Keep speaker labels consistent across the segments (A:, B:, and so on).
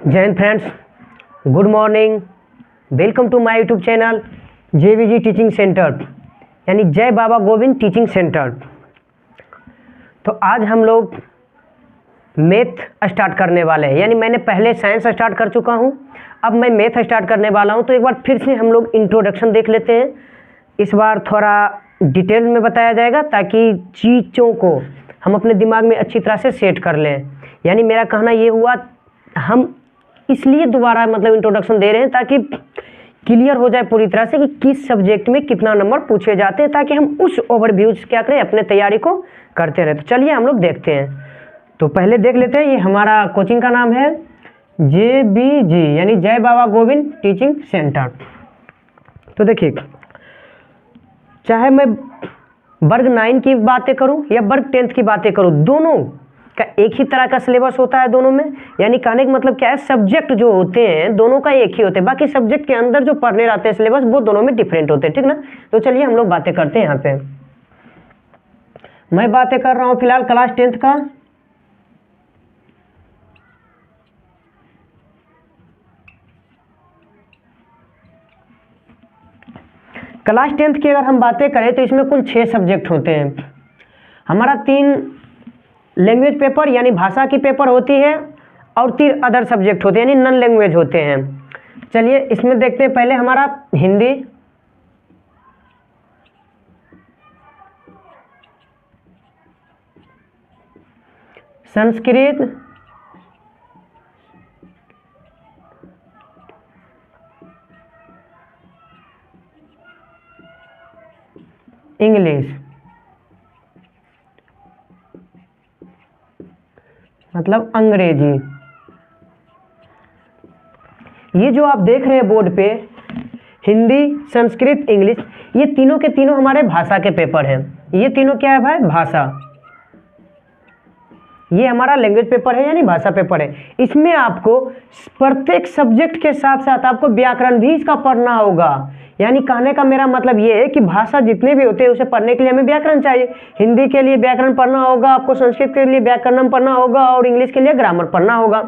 A: जय हिंद friends, good morning. Welcome to my YouTube channel JVG teaching centre, यानी जय बाबा गोविंद टीचिंग सेंटर। तो आज हम लोग मैथ स्टार्ट करने वाले हैं, यानी मैंने पहले साइंस स्टार्ट कर चुका हूं, अब मैं मैथ स्टार्ट करने वाला हूं। तो एक बार फिर से हम लोग इंट्रोडक्शन देख लेते हैं। इस बार थोड़ा डिटेल में बताया जाएगा ताकि चीज़ों को हम अपने दिमाग में अच्छी तरह से सेट कर लें। यानी मेरा कहना ये हुआ, हम इसलिए दोबारा इंट्रोडक्शन दे रहे हैं ताकि क्लियर हो जाए पूरी तरह से कि किस सब्जेक्ट में कितना नंबर पूछे जाते हैं, ताकि हम उस ओवरव्यूज क्या करें, अपने तैयारी को करते रहें। तो चलिए हम लोग देखते हैं। तो पहले देख लेते हैं, ये हमारा कोचिंग का नाम है JBG, यानी जय बाबा गोविंद टीचिंग सेंटर। तो देखिए, चाहे मैं वर्ग 9 की बातें करूं या वर्ग 10th की बातें करूं, दोनों का एक ही तरह का सिलेबस होता है दोनों में। यानी कहने का मतलब क्या है, सब्जेक्ट जो होते हैं दोनों का एक ही होते हैं, बाकी सब्जेक्ट के अंदर जो पढ़ने रहते हैं सिलेबस वो दोनों में डिफरेंट होते हैं, ठीक ना। तो चलिए हम लोग बातें करते हैं। यहाँ पे मैं बातें कर रहा हूँ फिलहाल क्लास 10th का। क्लास 10th की अगर हम बातें करें तो इसमें कुल 6 सब्जेक्ट होते हैं। हमारा 3 लैंग्वेज पेपर यानी भाषा की पेपर होती है और 3 अदर सब्जेक्ट होते हैं यानी नॉन लैंग्वेज होते हैं। चलिए इसमें देखते हैं। पहले हमारा हिंदी, संस्कृत, इंग्लिश, मतलब अंग्रेजी। ये जो आप देख रहे हैं बोर्ड पे, हिंदी, संस्कृत, इंग्लिश, ये तीनों के तीनों हमारे भाषा के पेपर हैं। ये तीनों क्या है भाई? भाषा। ये हमारा लैंग्वेज पेपर है यानी भाषा पेपर है। इसमें आपको प्रत्येक सब्जेक्ट के साथ साथ आपको व्याकरण भी इसका पढ़ना होगा। यानी कहने का मेरा मतलब ये है कि भाषा जितने भी होते हैं उसे पढ़ने के लिए हमें व्याकरण चाहिए। हिंदी के लिए व्याकरण पढ़ना होगा आपको, संस्कृत के लिए व्याकरण पढ़ना होगा और इंग्लिश के लिए ग्रामर पढ़ना होगा।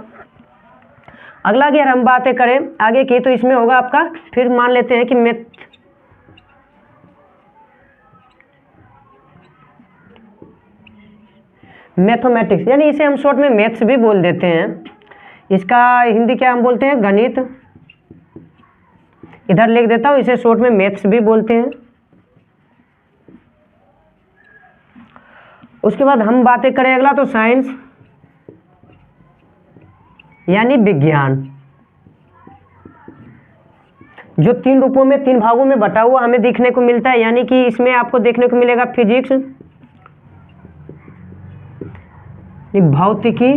A: अगला अगर हम बातें करें आगे की, तो इसमें होगा आपका, फिर मान लेते हैं कि मैथमेटिक्स, यानी इसे हम शॉर्ट में मैथ्स भी बोल देते हैं। इसका हिंदी क्या हम बोलते हैं? गणित। इधर लिख देता हूं, इसे शॉर्ट में मैथ्स भी बोलते हैं। उसके बाद हम बातें करें अगला, तो साइंस यानी विज्ञान, जो 3 रूपों में 3 भागों में बटा हुआ हमें देखने को मिलता है। यानी कि इसमें आपको देखने को मिलेगा फिजिक्स, भौतिकी,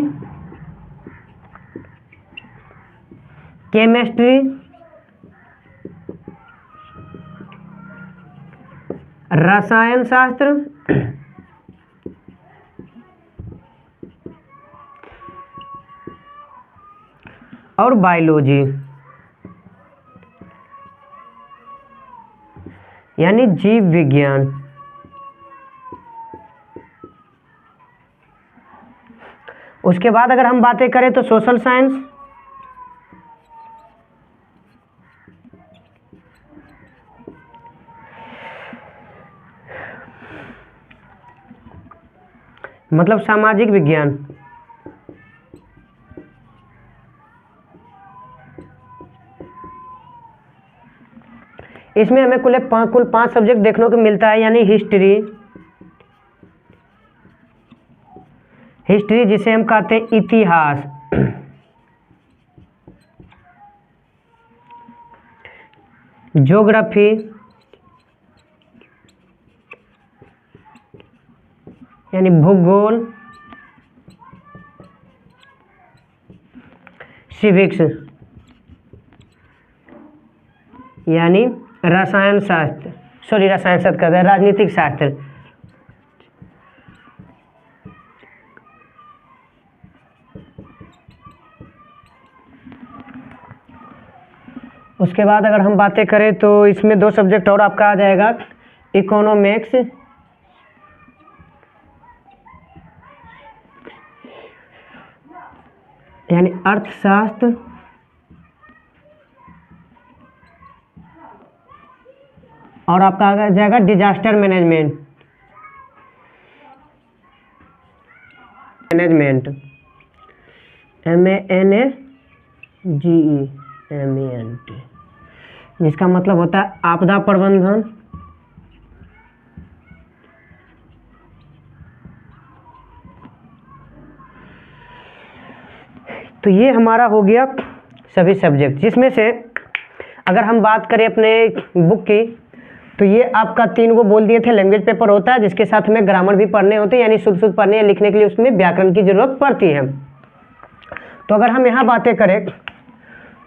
A: केमिस्ट्री, रसायन शास्त्र, और बायोलॉजी यानी जीव विज्ञान। उसके बाद अगर हम बातें करें तो सोशल साइंस, मतलब सामाजिक विज्ञान। इसमें हमें कुल 5 सब्जेक्ट देखने को मिलता है, यानी हिस्ट्री जिसे हम कहते हैं इतिहास, ज्योग्राफी, यानी भूगोल, सिविक्स यानी रसायन शास्त्र, रसायन शास्त्र कहते हैं, राजनीतिक शास्त्र। उसके बाद अगर हम बातें करें तो इसमें 2 सब्जेक्ट और आपका आ जाएगा, इकोनॉमिक्स यानी अर्थशास्त्र और आपका आ जाएगा डिजास्टर मैनेजमेंट, MANAGEMENT, जिसका मतलब होता है आपदा प्रबंधन। तो ये हमारा हो गया सभी सब्जेक्ट, जिसमें से अगर हम बात करें अपने बुक की, तो ये आपका 3 को बोल दिए थे लैंग्वेज पेपर होता है, जिसके साथ में ग्रामर भी पढ़ने होते हैं, यानी शुद्ध पढ़ने या लिखने के लिए उसमें व्याकरण की जरूरत पड़ती है। तो अगर हम यहाँ बातें करें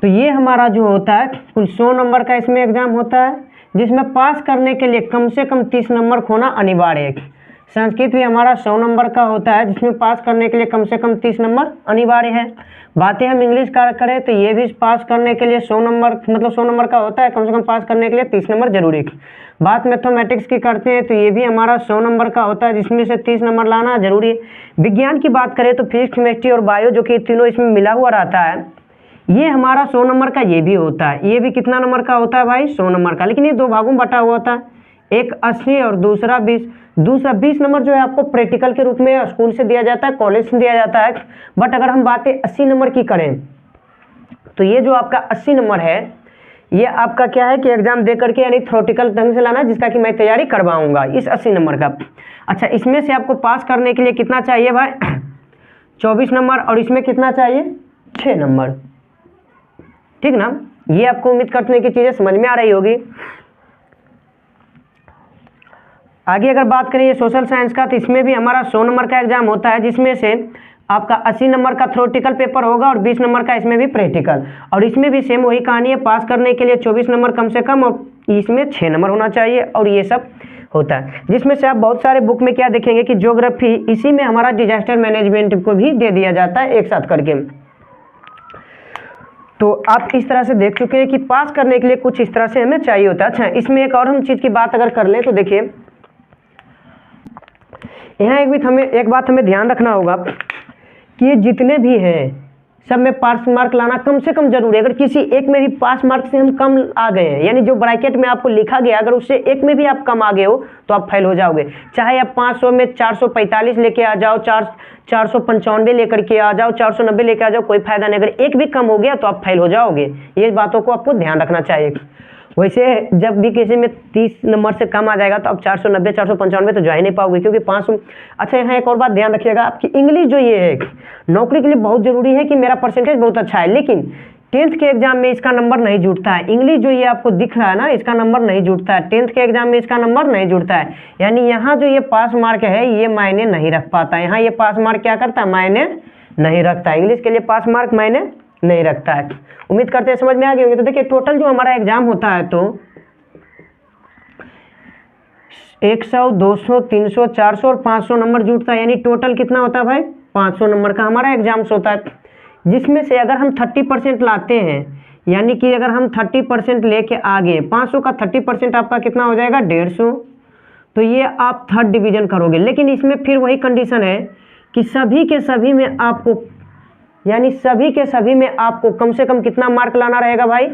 A: तो ये हमारा जो होता है कुल 100 नंबर का इसमें एग्जाम होता है, जिसमें पास करने के लिए कम से कम 30 नंबर होना अनिवार्य है। संस्कृत भी हमारा 100 नंबर का होता है, जिसमें पास करने के लिए कम से कम 30 नंबर अनिवार्य है। बातें हम इंग्लिश का करें तो ये भी पास करने के लिए 100 नंबर मतलब 100 नंबर का होता है, कम से कम पास करने के लिए 30 नंबर जरूरी है। बात मैथमेटिक्स की करते हैं तो ये भी हमारा 100 नंबर का होता है, जिसमें से 30 नंबर लाना जरूरी है। विज्ञान की बात करें तो फिजिक्स, केमिस्ट्री और बायो, जो कि तीनों इसमें मिला हुआ रहता है, ये हमारा 100 नंबर का ये भी होता है। ये भी कितना नंबर का होता है भाई? 100 नंबर का, लेकिन ये 2 भागों में बटा हुआ होता है, एक 80 और दूसरा 20। दूसरा 20 नंबर जो है आपको प्रैक्टिकल के रूप में स्कूल से दिया जाता है, कॉलेज से दिया जाता है। बट अगर हम बातें 80 नंबर की करें तो ये जो आपका 80 नंबर है, ये आपका क्या है कि एग्जाम दे करके यानी थ्योरेटिकल ढंग से लाना, जिसका कि मैं तैयारी करवाऊंगा इस 80 नंबर का। अच्छा, इसमें से आपको पास करने के लिए कितना चाहिए भाई? 24 नंबर, और इसमें कितना चाहिए? 6 नंबर। ठीक ना? ये आपको उम्मीद करने की चीज़ें समझ में आ रही होगी। आगे अगर बात करें ये सोशल साइंस का, तो इसमें भी हमारा 100 नंबर का एग्जाम होता है, जिसमें से आपका 80 नंबर का थ्योरेटिकल पेपर होगा और 20 नंबर का इसमें भी प्रैक्टिकल। और इसमें भी सेम वही कहानी है, पास करने के लिए 24 नंबर कम से कम, और इसमें 6 नंबर होना चाहिए, और ये सब होता है। जिसमें से आप बहुत सारे बुक में क्या देखेंगे कि ज्योग्राफी, इसी में हमारा डिजास्टर मैनेजमेंट को भी दे दिया जाता है एक साथ करके। तो आप इस तरह से देख चुके हैं कि पास करने के लिए कुछ इस तरह से हमें चाहिए होता है। अच्छा, इसमें एक और हम चीज़ की बात अगर कर लें तो देखिए, यहाँ एक बात हमें ध्यान रखना होगा कि ये जितने भी हैं सब में पास मार्क लाना कम से कम जरूरी है। अगर किसी एक में भी पास मार्क से हम कम आ गए हैं, यानी जो ब्रैकेट में आपको लिखा गया, अगर उससे एक में भी आप कम आ गए हो तो आप फेल हो जाओगे। चाहे आप 500 में 445 लेके आ जाओ, 495 लेकर के आ जाओ, 490 लेके आ जाओ, कोई फायदा नहीं। अगर एक भी कम हो गया तो आप फेल हो जाओगे। ये बातों को आपको ध्यान रखना चाहिए। वैसे जब भी किसी में 30 नंबर से कम आ जाएगा तो आप 490 495 तो जा ही नहीं पाओगे, क्योंकि 500। अच्छा, यहाँ एक और बात ध्यान रखिएगा, आपकी इंग्लिश जो ये है नौकरी के लिए बहुत जरूरी है कि मेरा परसेंटेज बहुत अच्छा है, लेकिन 10th के एग्जाम में इसका नंबर नहीं जुड़ता है। इंग्लिश जो ये आपको दिख रहा है ना, इसका नंबर नहीं जुड़ता है, 10th के एग्जाम में इसका नंबर नहीं जुड़ता है। यानी यहाँ जो ये पास मार्क है ये मायने नहीं रख पाता है। यहाँ ये पास मार्क क्या करता है? मायने नहीं रखता है। इंग्लिश के लिए पास मार्क मायने नहीं रखता है। उम्मीद करते हैं समझ में आ गए होंगे। तो देखिए, टोटल जो हमारा एग्जाम होता है तो 100, 200, 300, 400 और 500 नंबर जुड़ता है, यानी टोटल कितना होता है भाई? 500 नंबर का हमारा एग्जाम्स होता है, जिसमें से अगर हम 30% लाते हैं, यानी कि अगर हम 30% लेके आगे 500 का 30% आपका कितना हो जाएगा? 150। तो ये आप 3rd डिवीजन करोगे। लेकिन इसमें फिर वही कंडीशन है कि सभी के सभी में आपको, यानी सभी के सभी में आपको कम से कम कितना मार्क लाना रहेगा भाई?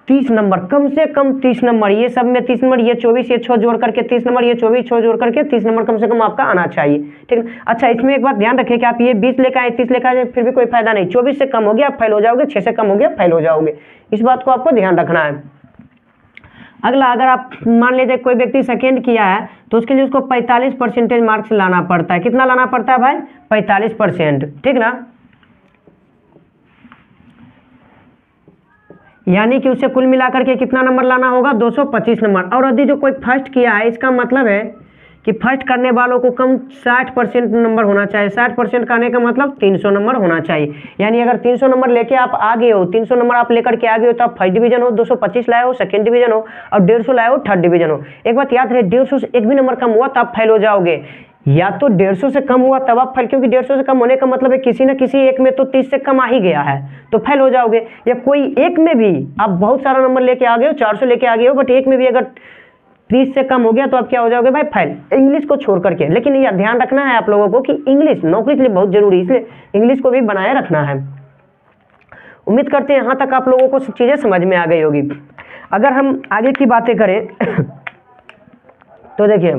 A: 30 नंबर, कम से कम 30 नंबर। ये सब में 30 नंबर, ये 24, ये 6 जोड़ करके 30 नंबर, ये 24, 6 जोड़ करके 30 नंबर कम से कम आपका आना चाहिए। ठीक है। अच्छा, इसमें एक बात ध्यान रखें कि आप ये 20 लेकर आए, 30 लेकर आए, फिर भी कोई फायदा नहीं। 24 से कम हो गया आप फेल हो जाओगे, 6 से कम हो गया फेल हो जाओगे। इस बात को आपको ध्यान रखना है। अगला, अगर आप मान लीजिए कोई व्यक्ति सेकेंड किया है तो उसके लिए उसको 45% मार्क्स लाना पड़ता है। कितना लाना पड़ता है भाई? 45%। ठीक ना? यानी कि उसे कुल मिलाकर के कितना नंबर लाना होगा? 225 नंबर। और यदि जो कोई फर्स्ट किया है, इसका मतलब है कि फर्स्ट करने वालों को कम 60% नंबर होना चाहिए। 60% का आने का मतलब 300 नंबर होना चाहिए। यानी अगर 300 नंबर लेके आप आगे हो, 300 नंबर आप लेकर के आगे हो, तो आप फर्स्ट डिवीजन हो, 225 लाए हो सेकंड डिवीजन हो, और 150 लाए हो थर्ड डिवीजन हो। एक बात याद रहे, 150 से एक भी नंबर कम हुआ तो आप फेल हो जाओगे। या तो 150 से कम हुआ तब आप फेल, क्योंकि 150 से कम होने का मतलब है किसी न किसी एक में तो 30 से कम आ ही गया है, तो फेल हो जाओगे। या कोई एक में भी आप बहुत सारा नंबर लेके आ गए हो, 400 लेके आ गए हो, बट एक में भी अगर 30 से कम हो गया तो आप क्या हो जाओगे भाई? फेल, इंग्लिश को छोड़ करके। लेकिन यह ध्यान रखना है आप लोगों को कि इंग्लिश नौकरी के लिए बहुत जरूरी है, इसलिए इंग्लिश को भी बनाए रखना है। उम्मीद करते हैं यहाँ तक आप लोगों को सब चीज़ें समझ में आ गई होगी। अगर हम आगे की बातें करें तो देखिए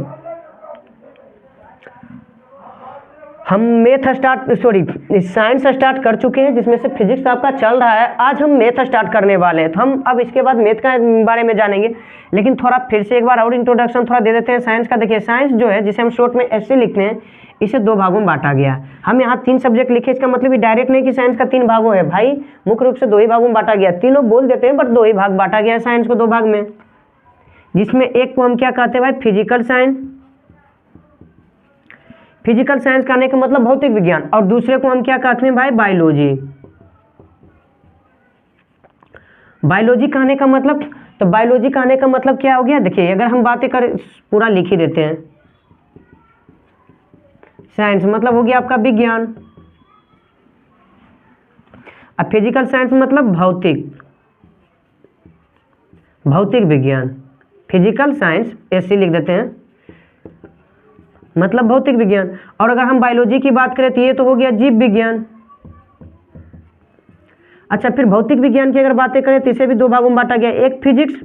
A: हम साइंस स्टार्ट कर चुके हैं, जिसमें से फिजिक्स आपका चल रहा है। आज हम मैथ स्टार्ट करने वाले हैं, तो हम अब इसके बाद मैथ का बारे में जानेंगे। लेकिन थोड़ा फिर से एक बार और इंट्रोडक्शन थोड़ा दे देते हैं साइंस का। देखिए साइंस जो है, जिसे हम शॉर्ट में ऐसे लिखते हैं, इसे 2 भागों में बांटा गया है। हम यहाँ 3 सब्जेक्ट लिखे, इसका मतलब ये डायरेक्ट नहीं कि साइंस का 3 भागों है भाई, मुख्य रूप से 2 ही भागों में बांटा गया। तीनों बोल देते हैं, बट 2 ही भाग बांटा गया है साइंस को 2 भाग में, जिसमें एक को हम क्या कहते हैं भाई, फिजिकल साइंस। फिजिकल साइंस कहने का मतलब भौतिक विज्ञान, और दूसरे को हम क्या कहते हैं भाई, बायोलॉजी। बायोलॉजी कहने का मतलब, तो बायोलॉजी कहने का मतलब क्या हो गया, देखिए अगर हम बातें करें, पूरा लिख ही देते हैं। साइंस मतलब हो गया आपका विज्ञान, अब फिजिकल साइंस मतलब भौतिक विज्ञान। फिजिकल साइंस ऐसे लिख देते हैं, मतलब भौतिक विज्ञान। और अगर हम बायोलॉजी की बात करें तो ये तो हो गया जीव विज्ञान। अच्छा, फिर भौतिक विज्ञान की अगर बातें करें तो इसे भी 2 भागों में बांटा गया, एक फिजिक्स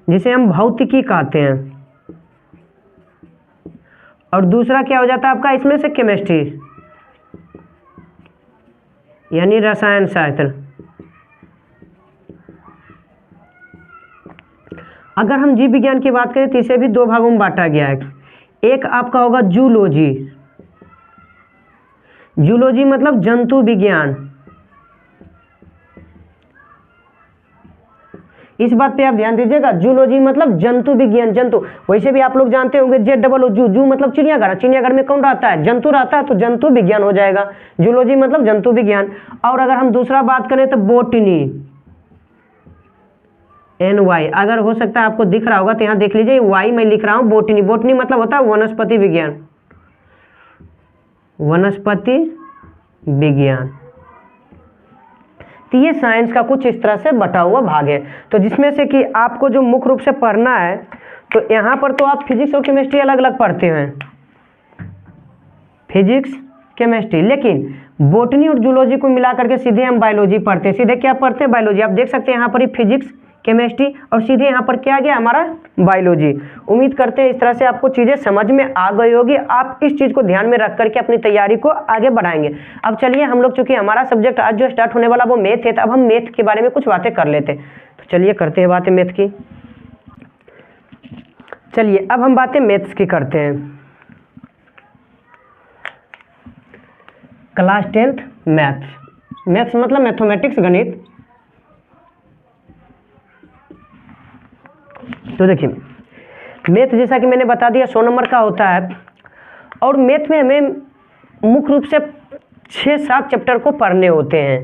A: जिसे हम भौतिकी कहते हैं, और दूसरा क्या हो जाता है आपका इसमें से, केमिस्ट्री यानी रसायन शास्त्र। अगर हम जीव विज्ञान की बात करें तो इसे भी 2 भागों में बांटा गया है, एक आपका होगा जूलॉजी। जूलॉजी मतलब जंतु विज्ञान। इस बात पे आप ध्यान दीजिएगा, जूलॉजी मतलब जंतु विज्ञान, जंतु। वैसे भी आप लोग जानते होंगे ZOO जू मतलब चिड़ियाघर, चिड़ियाघर में कौन रहता है, जंतु रहता है, तो जंतु विज्ञान हो जाएगा। जूलॉजी मतलब जंतु विज्ञान। और अगर हम दूसरा बात करें तो बोटनी, NY, अगर हो सकता है आपको दिख रहा होगा तो यहाँ देख लीजिए, Y मैं लिख रहा हूँ, बोटनी। बोटनी मतलब होता है वनस्पति विज्ञान, वनस्पति विज्ञान। तो ये साइंस का कुछ इस तरह से बटा हुआ भाग है। तो जिसमें से कि आपको जो मुख्य रूप से पढ़ना है, तो यहाँ पर तो आप फिजिक्स और केमिस्ट्री अलग अलग पढ़ते हैं, फिजिक्स केमिस्ट्री, लेकिन बोटनी और जूलॉजी को मिला करके सीधे हम बायोलॉजी पढ़ते हैं। सीधे क्या पढ़ते हैं, बायोलॉजी। आप देख सकते हैं यहाँ पर ही फिजिक्स केमिस्ट्री, और सीधे यहाँ पर क्या आ गया हमारा, बायोलॉजी। उम्मीद करते हैं इस तरह से आपको चीज़ें समझ में आ गई होगी। आप इस चीज़ को ध्यान में रख करके अपनी तैयारी को आगे बढ़ाएंगे। अब चलिए हम लोग, चूंकि हमारा सब्जेक्ट आज जो स्टार्ट होने वाला वो मैथ है, तो अब हम मैथ के बारे में कुछ बातें कर लेते हैं। तो चलिए करते हैं बातें मैथ की। चलिए अब हम बातें मैथ्स की करते हैं। Class 10th maths. मैथ्स मतलब मैथमेटिक्स, गणित। तो देखिए मैथ जैसा कि मैंने बता दिया 100 नंबर का होता है, और मैथ में हमें मुख्य रूप से 6-7 चैप्टर को पढ़ने होते हैं।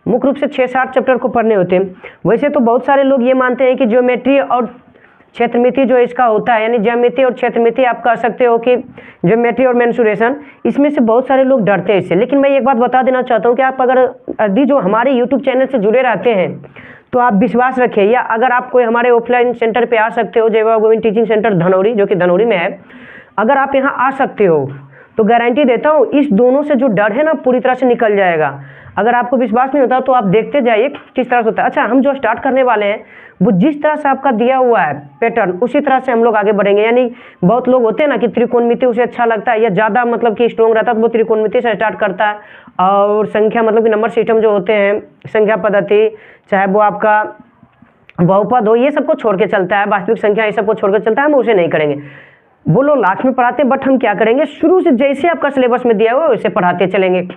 A: मुख्य रूप से 6-7 चैप्टर को पढ़ने होते हैं। वैसे तो बहुत सारे लोग ये मानते हैं कि ज्योमेट्री और क्षेत्रमिति जो इसका होता है, यानी ज्यामिति और क्षेत्रमिति, आप कह सकते हो कि ज्योमेट्री और मेंसुरेशन, इसमें से बहुत सारे लोग डरते हैं इससे। लेकिन मैं एक बात बता देना चाहता हूँ कि आप अगर यदि जो हमारे यूट्यूब चैनल से जुड़े रहते हैं, तो आप विश्वास रखिए, या अगर आप कोई हमारे ऑफलाइन सेंटर पे आ सकते हो, जय बाबा गोविंद टीचिंग सेंटर धनौरी, जो कि धनौरी में है, अगर आप यहाँ आ सकते हो तो गारंटी देता हूँ इस दोनों से जो डर है ना, पूरी तरह से निकल जाएगा। अगर आपको विश्वास नहीं होता तो आप देखते जाइए किस तरह से होता है। अच्छा, हम जो स्टार्ट करने वाले हैं वो जिस तरह से आपका दिया हुआ है पैटर्न, उसी तरह से हम लोग आगे बढ़ेंगे। यानी बहुत लोग होते हैं ना कि त्रिकोणमिति उसे अच्छा लगता है या ज़्यादा मतलब कि स्ट्रॉन्ग रहता है, तो वो त्रिकोणमिति से स्टार्ट करता है। और संख्या मतलब कि नंबर सिस्टम जो होते हैं, संख्या पद्धति, चाहे वो आपका बहुपद हो, ये सबको छोड़ के चलता है, वास्तविक संख्या, ये सबको छोड़ के चलता है, हम उसे नहीं करेंगे। वो लोग लास्ट में पढ़ाते हैं, बट हम क्या करेंगे, शुरू से जैसे आपका सिलेबस में दिया हुआ है वैसे पढ़ाते चलेंगे।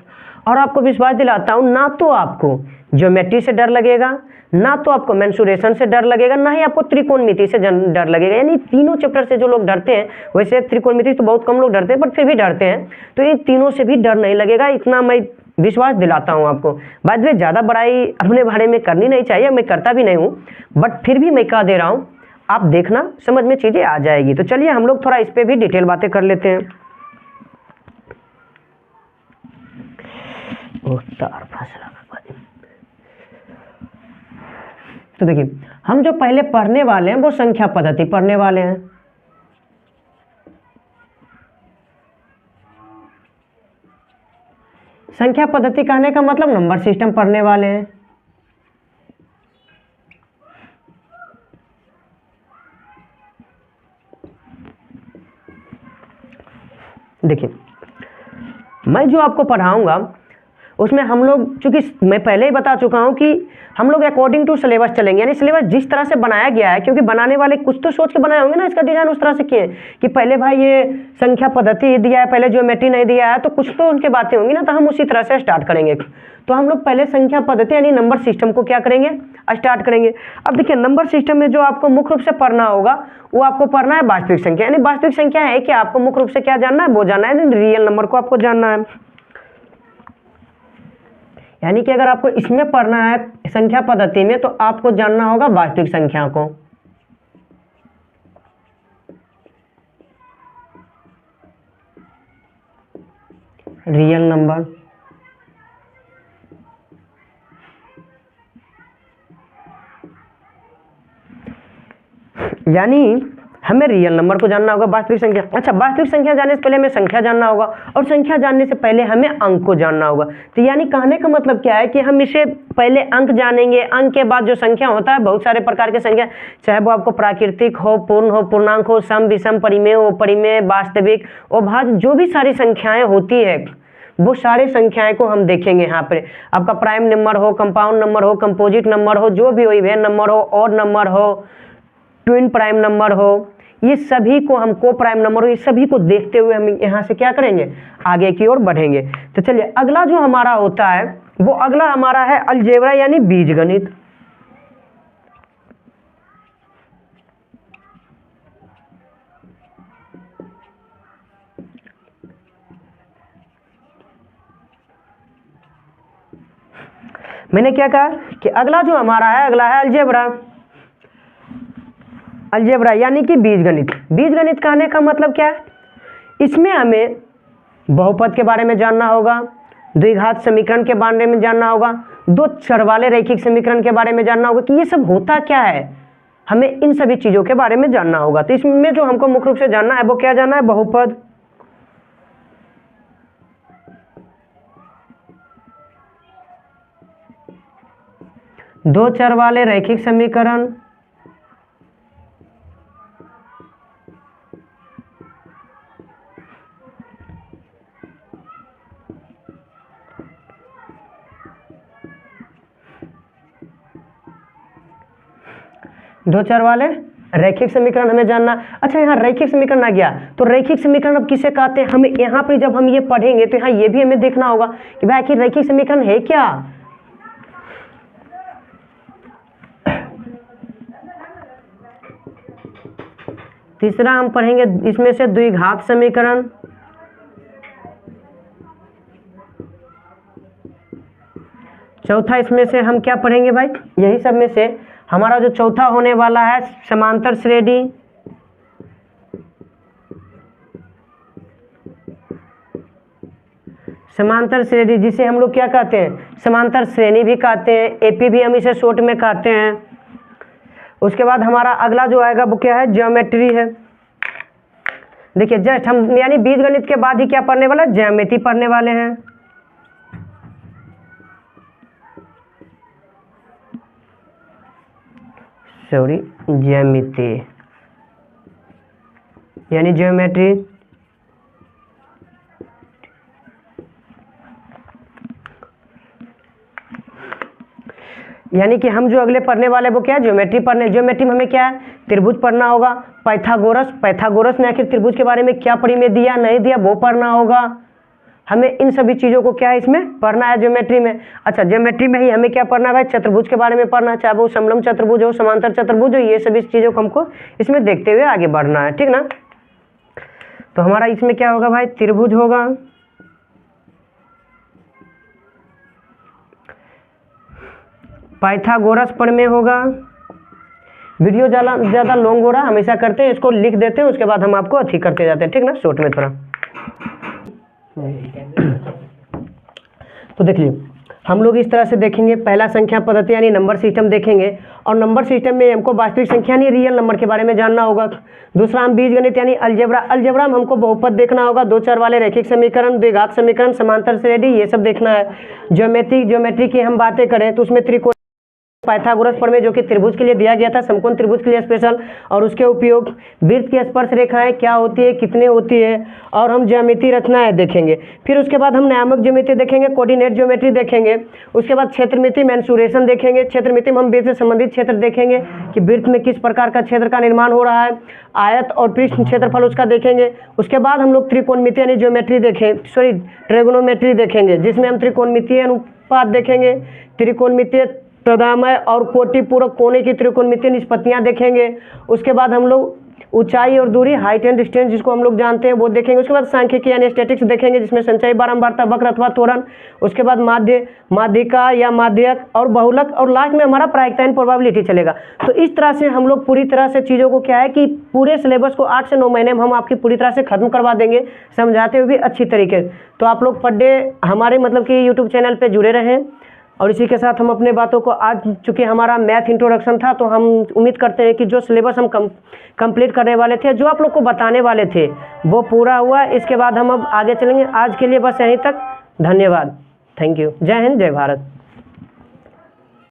A: और आपको विश्वास दिलाता हूँ, ना तो आपको ज्योमेट्री से डर लगेगा, ना तो आपको मेंसुरेशन से डर लगेगा, ना ही आपको त्रिकोणमिति से डर लगेगा। यानी तीनों चैप्टर से जो लोग डरते हैं, वैसे त्रिकोणमिति तो बहुत कम लोग डरते हैं, बट फिर भी डरते हैं, तो इन तीनों से भी डर नहीं लगेगा, इतना मैं विश्वास दिलाता हूँ आपको। बाद में ज़्यादा बड़ाई अपने बारे में करनी नहीं चाहिए, मैं करता भी नहीं हूँ, बट फिर भी मैं कह दे रहा हूँ, आप देखना, समझ में चीज़ें आ जाएगी। तो चलिए हम लोग थोड़ा इस पर भी डिटेल बातें कर लेते हैं। तो देखिए हम जो पहले पढ़ने वाले हैं वो संख्या पद्धति पढ़ने वाले हैं। संख्या पद्धति कहने का मतलब नंबर सिस्टम पढ़ने वाले हैं। देखिए, मैं जो आपको पढ़ाऊंगा उसमें हम लोग, चूंकि मैं पहले ही बता चुका हूं कि हम लोग अकॉर्डिंग टू सिलेबस चलेंगे, यानी सिलेबस जिस तरह से बनाया गया है, क्योंकि बनाने वाले कुछ तो सोच के बनाए होंगे ना, इसका डिजाइन उस तरह से किए कि पहले भाई ये संख्या पद्धति दिया है, पहले ज्योमेट्री नहीं दिया है, तो कुछ तो उनके बातें होंगी ना, तो हम उसी तरह से स्टार्ट करेंगे। तो हम लोग पहले संख्या पद्धति यानी नंबर सिस्टम को क्या करेंगे, स्टार्ट करेंगे। अब देखिए, नंबर सिस्टम में जो आपको मुख्य रूप से पढ़ना होगा वो आपको पढ़ना है वास्तविक संख्या, यानी वास्तविक संख्या है कि आपको मुख्य रूप से क्या जानना है, वो जानना है, रियल नंबर को आपको जानना है। यानी कि अगर आपको इसमें पढ़ना है संख्या पद्धति में, तो आपको जानना होगा वास्तविक संख्या को। रियल नंबर, यानी हमें रियल नंबर को जानना होगा, वास्तविक संख्या। अच्छा, वास्तविक संख्या जानने से पहले हमें संख्या जानना होगा, और संख्या जानने से पहले हमें अंक को जानना होगा। तो यानी कहने का मतलब क्या है कि हम इसे पहले अंक जानेंगे, अंक के बाद जो संख्या होता है, बहुत सारे प्रकार की संख्या, चाहे वो आपको प्राकृतिक हो, पूर्ण हो, पूर्णांक हो, सम विषम, परिमेय हो, परिमेय, वास्तविक और भाज्य, जो भी सारी संख्याएं होती है वो सारी संख्याएं को हम देखेंगे। यहाँ पे आपका प्राइम नंबर हो, कंपाउंड नंबर हो, कंपोजिट नंबर हो, जो भी हो, इवन नंबर हो, ऑड नंबर हो, ट्विन प्राइम नंबर हो, ये सभी को हम को प्राइम नंबर हो, ये सभी को देखते हुए हम यहाँ से क्या करेंगे, आगे की ओर बढ़ेंगे। तो चलिए, अगला जो हमारा होता है वो अगला हमारा है अलजेब्रा यानी बीजगणित। मैंने क्या कहा कि अगला जो हमारा है, अगला है अलजेब्रा। अलजेब्रा यानी कि बीजगणित। बीजगणित कहने का मतलब क्या है, इसमें हमें बहुपद के बारे में जानना होगा, द्विघात समीकरण के बारे में जानना होगा, दो चर वाले रैखिक समीकरण के बारे में जानना होगा कि ये सब होता क्या है, हमें इन सभी चीजों के बारे में जानना होगा। तो इसमें जो हमको मुख्य रूप से जानना है वो क्या जानना है, बहुपद, दो चर वाले रैखिक समीकरण, दो चर वाले रैखिक समीकरण हमें जानना। अच्छा, यहाँ रैखिक समीकरण आ गया, तो रैखिक समीकरण अब किसे कहते हैं, हमें यहाँ पे जब हम ये पढ़ेंगे तो यहाँ ये भी हमें देखना होगा कि भाई आखिर रैखिक समीकरण है क्या। तीसरा हम पढ़ेंगे इसमें से द्विघात समीकरण, चौथा इसमें से हम क्या पढ़ेंगे भाई, यही सब में से हमारा जो चौथा होने वाला है समांतर श्रेणी। समांतर श्रेणी जिसे हम लोग क्या कहते हैं, समांतर श्रेणी भी कहते हैं, एपी भी हम इसे शॉर्ट में कहते हैं। उसके बाद हमारा अगला जो आएगा वो क्या है, ज्योमेट्री है। देखिए, जस्ट हम यानी बीजगणित के बाद ही क्या पढ़ने वाला है, ज्योमेट्री पढ़ने वाले हैं। सॉरी, ज्यामिति यानी ज्योमेट्री। यानी कि हम जो अगले पढ़ने वाले वो क्या है, ज्योमेट्री पढ़ने। ज्योमेट्री में हमें क्या है, त्रिभुज पढ़ना होगा, पाइथागोरस, पाइथागोरस ने आखिर त्रिभुज के बारे में क्या परिमेय दिया नहीं दिया वो पढ़ना होगा। हमें इन सभी चीज़ों को क्या है इसमें पढ़ना है ज्योमेट्री में। अच्छा, ज्योमेट्री में ही हमें क्या पढ़ना है भाई, चतुर्भुज के बारे में पढ़ना है, चाहे वो समलंब चतुर्भुज हो, समांतर चतुर्भुज हो, ये सभी चीज़ों को हमको इसमें देखते हुए आगे बढ़ना है, ठीक ना। तो हमारा इसमें क्या होगा भाई, त्रिभुज होगा, पाइथागोरस प्रमेय होगा। वीडियो ज़्यादा लॉन्ग हो रहा है, हमेशा करते हैं इसको लिख देते हैं, उसके बाद हम आपको अथी करते जाते हैं, ठीक ना, शॉर्ट में थोड़ा। तो देखिए, हम लोग इस तरह से देखेंगे, पहला संख्या पद्धति यानी नंबर सिस्टम देखेंगे, और नंबर सिस्टम में हमको वास्तविक संख्या यानी रियल नंबर के बारे में जानना होगा। दूसरा हम बीजगणित यानी अलजेब्रा, अलजेब्रा में हमको बहुपद देखना होगा, दो चर वाले रैखिक समीकरण, द्विघात समीकरण, समांतर श्रेणी, ये सब देखना है। ज्योमेट्री की हम बातें करें तो उसमें त्रिकोण पाइथागोरस प्रमेय जो कि त्रिभुज के लिए दिया गया था, समकोण त्रिभुज के लिए स्पेशल, और उसके उपयोग वृत्त की स्पर्श रेखाएं क्या होती है, कितने होती है, और हम ज्यामिति रचनाएं देखेंगे। फिर उसके बाद हम नियामक ज्योमेट्री देखेंगे, कोऑर्डिनेट ज्योमेट्री देखेंगे। उसके बाद क्षेत्रमिति मेंसुरेशन देखेंगे। क्षेत्रमिति में हम वृत्त से संबंधित क्षेत्र देखेंगे कि वृत्त में किस प्रकार का क्षेत्र का निर्माण हो रहा है, आयत और पृष्ठ क्षेत्रफल उसका देखेंगे। उसके बाद हम लोग त्रिकोणमिति यानी ज्योमेट्री ट्रिगोनोमेट्री देखेंगे, जिसमें हम त्रिकोणमितीय अनुपात देखेंगे, त्रिकोणमितीय प्रदामय और कोटिपूरक कोने की त्रिकोणमितीय निष्पत्तियां देखेंगे। उसके बाद हम लोग ऊंचाई और दूरी, हाइट एंड डिस्टेंस जिसको हम लोग जानते हैं, वो देखेंगे। उसके बाद सांख्यिकी यानी स्टैटिक्स देखेंगे, जिसमें संचयी, बारंबारता, वक्र अथवा त्वरण। उसके बाद माध्य, माध्यिका या माध्यक और बहुलक, और लास्ट में हमारा प्रायिकता एंड प्रोबेबिलिटी चलेगा। तो इस तरह से हम लोग पूरी तरह से चीज़ों को क्या है कि पूरे सिलेबस को 8 से 9 महीने में हम आपकी पूरी तरह से खत्म करवा देंगे, समझाते हुए भी अच्छी तरीके। तो आप लोग पर डे हमारे मतलब कि यूट्यूब चैनल पर जुड़े रहें। और इसी के साथ हम अपने बातों को, आज चूँकि हमारा मैथ इंट्रोडक्शन था, तो हम उम्मीद करते हैं कि जो सिलेबस हम कंप्लीट करने वाले थे, जो आप लोग को बताने वाले थे, वो पूरा हुआ। इसके बाद हम अब आगे चलेंगे। आज के लिए बस यहीं तक। धन्यवाद। Thank you. जय हिंद, जय भारत।